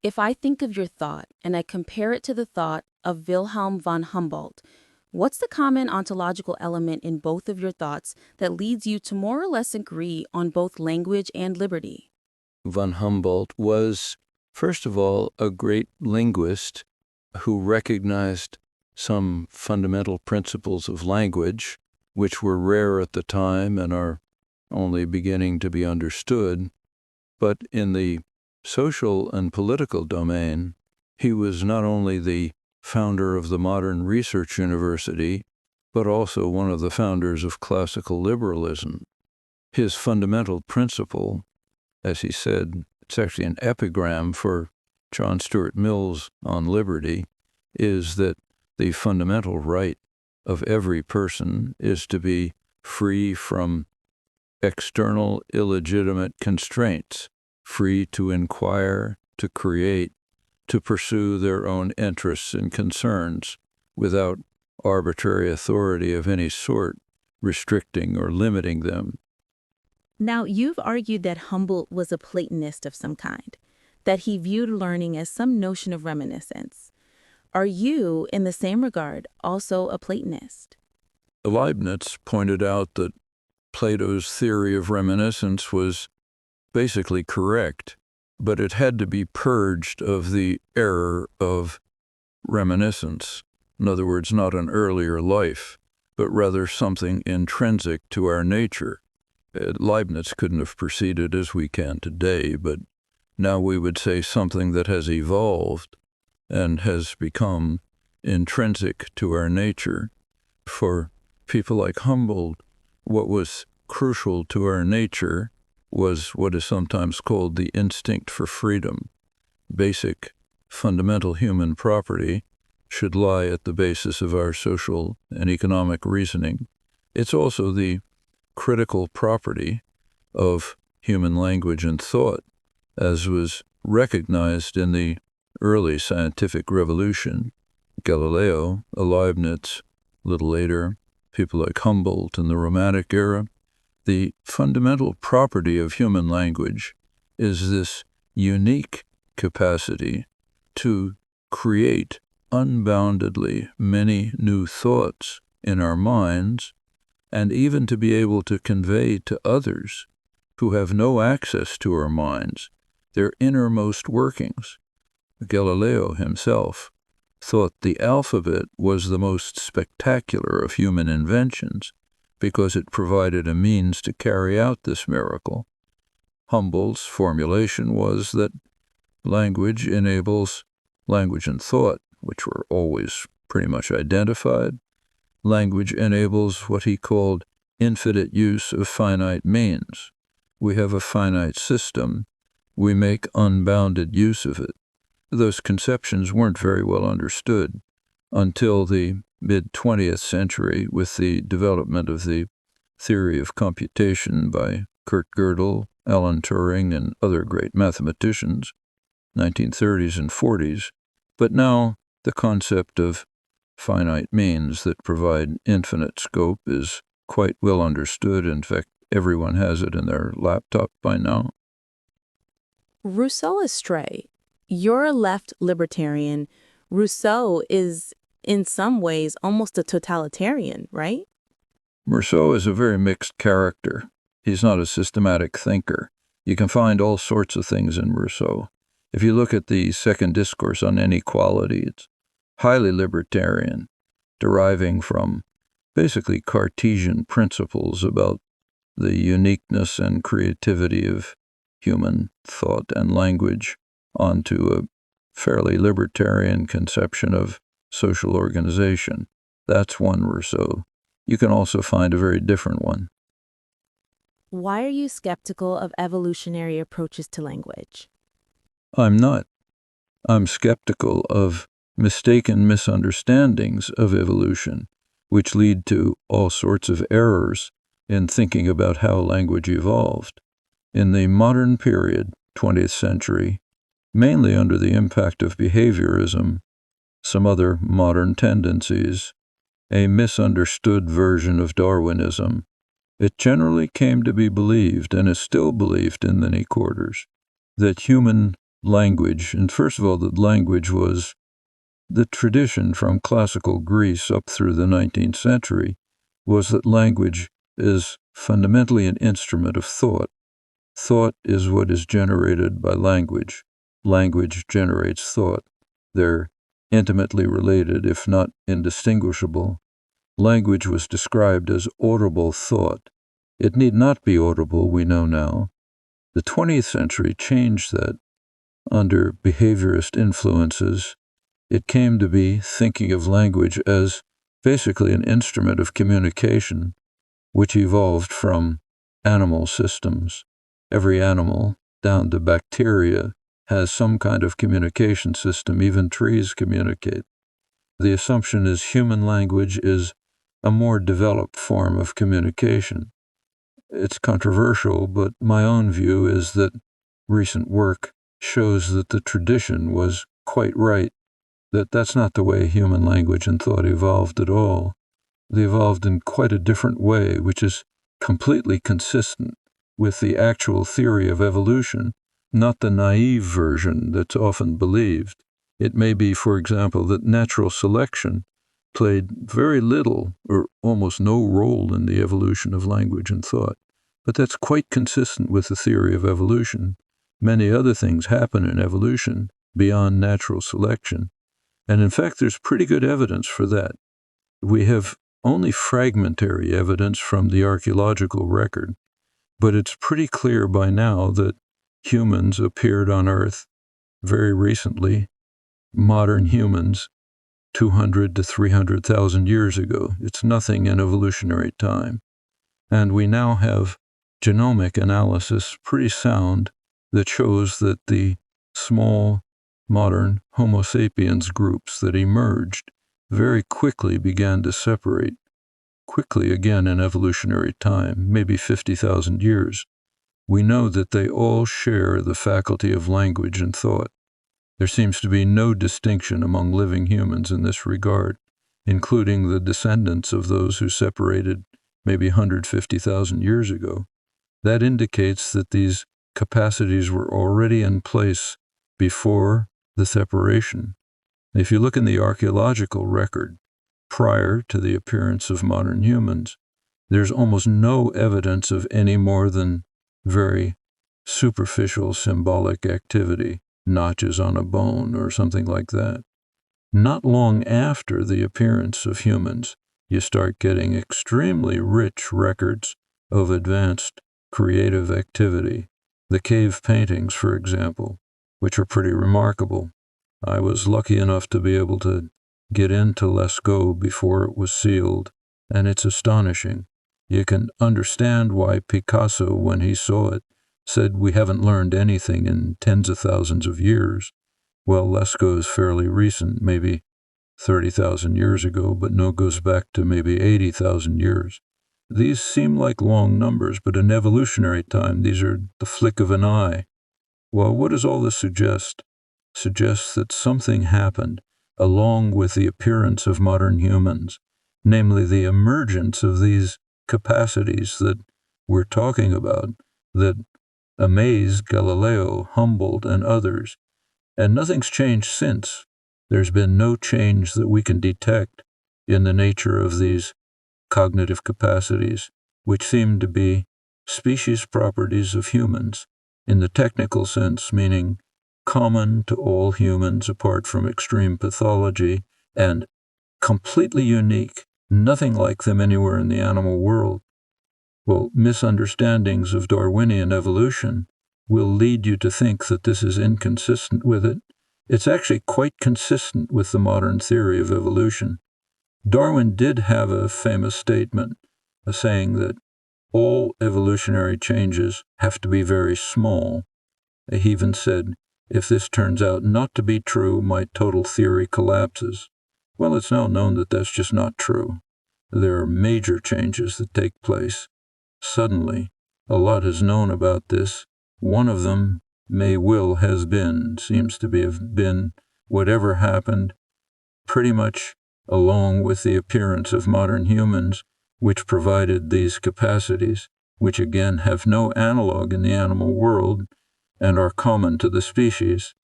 If I think of your thought and I compare it to the thought of Wilhelm von Humboldt, what's the common ontological element in both of your thoughts that leads you to more or less agree on both language and liberty? Von Humboldt was, first of all, a great linguist who recognized some fundamental principles of language, which were rare at the time and are only beginning to be understood. But in the social and political domain, he was not only the founder of the modern research university, but also one of the founders of classical liberalism. His fundamental principle, as he said, it's actually an epigram for John Stuart Mill's On Liberty, is that the fundamental right of every person is to be free from external illegitimate constraints, free to inquire, to create, to pursue their own interests and concerns without arbitrary authority of any sort restricting or limiting them. Now, you've argued that Humboldt was a Platonist of some kind, that he viewed learning as some notion of reminiscence. Are you, in the same regard, also a Platonist? Leibniz pointed out that Plato's theory of reminiscence was basically correct, but it had to be purged of the error of reminiscence. In other words, not an earlier life, but rather something intrinsic to our nature. Leibniz couldn't have proceeded as we can today, but now we would say something that has evolved and has become intrinsic to our nature. For people like Humboldt, what was crucial to our nature was what is sometimes called the instinct for freedom. Basic, fundamental human property should lie at the basis of our social and economic reasoning. It's also the critical property of human language and thought, as was recognized in the early scientific revolution. Galileo, Leibniz, a little later, people like Humboldt in the Romantic era. The fundamental property of human language is this unique capacity to create unboundedly many new thoughts in our minds, and even to be able to convey to others who have no access to our minds their innermost workings. Galileo himself thought the alphabet was the most spectacular of human inventions because it provided a means to carry out this miracle. Humboldt's formulation was that language enables language and thought, which were always pretty much identified. Language enables what he called infinite use of finite means. We have a finite system. We make unbounded use of it. Those conceptions weren't very well understood until the mid-20th century with the development of the theory of computation by Kurt Gödel, Alan Turing, and other great mathematicians, 1930s and 40s. But now the concept of finite means that provide infinite scope is quite well understood. In fact, everyone has it in their laptop by now. Rousseau astray. You're a left libertarian. Rousseau is, in some ways, almost a totalitarian, right? Rousseau is a very mixed character. He's not a systematic thinker. You can find all sorts of things in Rousseau. If you look at the Second Discourse on Inequality, it's highly libertarian, deriving from basically Cartesian principles about the uniqueness and creativity of human thought and language onto a fairly libertarian conception of social organization. That's one Rousseau. You can also find a very different one. Why are you skeptical of evolutionary approaches to language? I'm not. I'm skeptical of mistaken misunderstandings of evolution, which lead to all sorts of errors in thinking about how language evolved. In the modern period, 20th century, mainly under the impact of behaviorism, some other modern tendencies, a misunderstood version of Darwinism, it generally came to be believed, and is still believed in many quarters, that human language. And first of all, that language was the tradition from classical Greece up through the 19th century was that language is fundamentally an instrument of thought. Thought is what is generated by language. Language generates thought. They're intimately related, if not indistinguishable. Language was described as audible thought. It need not be audible, we know now. The 20th century changed that. Under behaviorist influences, it came to be thinking of language as basically an instrument of communication, which evolved from animal systems. Every animal, down to bacteria, has some kind of communication system. Even trees communicate. The assumption is human language is a more developed form of communication. It's controversial, but my own view is that recent work shows that the tradition was quite right, that that's not the way human language and thought evolved at all. They evolved in quite a different way, which is completely consistent with the actual theory of evolution, not the naive version that's often believed. It may be, for example, that natural selection played very little or almost no role in the evolution of language and thought, but that's quite consistent with the theory of evolution. Many other things happen in evolution beyond natural selection, and in fact, there's pretty good evidence for that. We have only fragmentary evidence from the archaeological record, but it's pretty clear by now that humans appeared on Earth very recently, modern humans, 200 to 300,000 years ago. It's nothing in evolutionary time. And we now have genomic analysis, pretty sound, that shows that the small modern Homo sapiens groups that emerged very quickly began to separate, quickly again in evolutionary time, maybe 50,000 years. We know that they all share the faculty of language and thought. There seems to be no distinction among living humans in this regard, including the descendants of those who separated maybe 150,000 years ago. That indicates that these capacities were already in place before the separation. If you look in the archaeological record prior to the appearance of modern humans, there's almost no evidence of any more than very superficial symbolic activity, notches on a bone or something like that. Not long after the appearance of humans, you start getting extremely rich records of advanced creative activity. The cave paintings, for example, which are pretty remarkable. I was lucky enough to be able to get into Lascaux before it was sealed, and it's astonishing. You can understand why Picasso, when he saw it, said we haven't learned anything in tens of thousands of years. Well, Lascaux is fairly recent, maybe 30,000 years ago, but no, goes back to maybe 80,000 years. These seem like long numbers, but in evolutionary time, these are the flick of an eye. Well, what does all this suggest? Suggests that something happened along with the appearance of modern humans, namely the emergence of these capacities that we're talking about, that amazed Galileo, Humboldt, and others. And nothing's changed since. There's been no change that we can detect in the nature of these cognitive capacities, which seem to be species properties of humans, in the technical sense, meaning common to all humans apart from extreme pathology, and completely unique, nothing like them anywhere in the animal world. Well, misunderstandings of Darwinian evolution will lead you to think that this is inconsistent with it. It's actually quite consistent with the modern theory of evolution. Darwin did have a famous statement, saying that all evolutionary changes have to be very small. He even said, if this turns out not to be true, my total theory collapses. Well, it's now known that that's just not true. There are major changes that take place. Suddenly, a lot is known about this. One of them seems to have been whatever happened pretty much along with the appearance of modern humans, which provided these capacities, which again have no analog in the animal world, and are common to the species.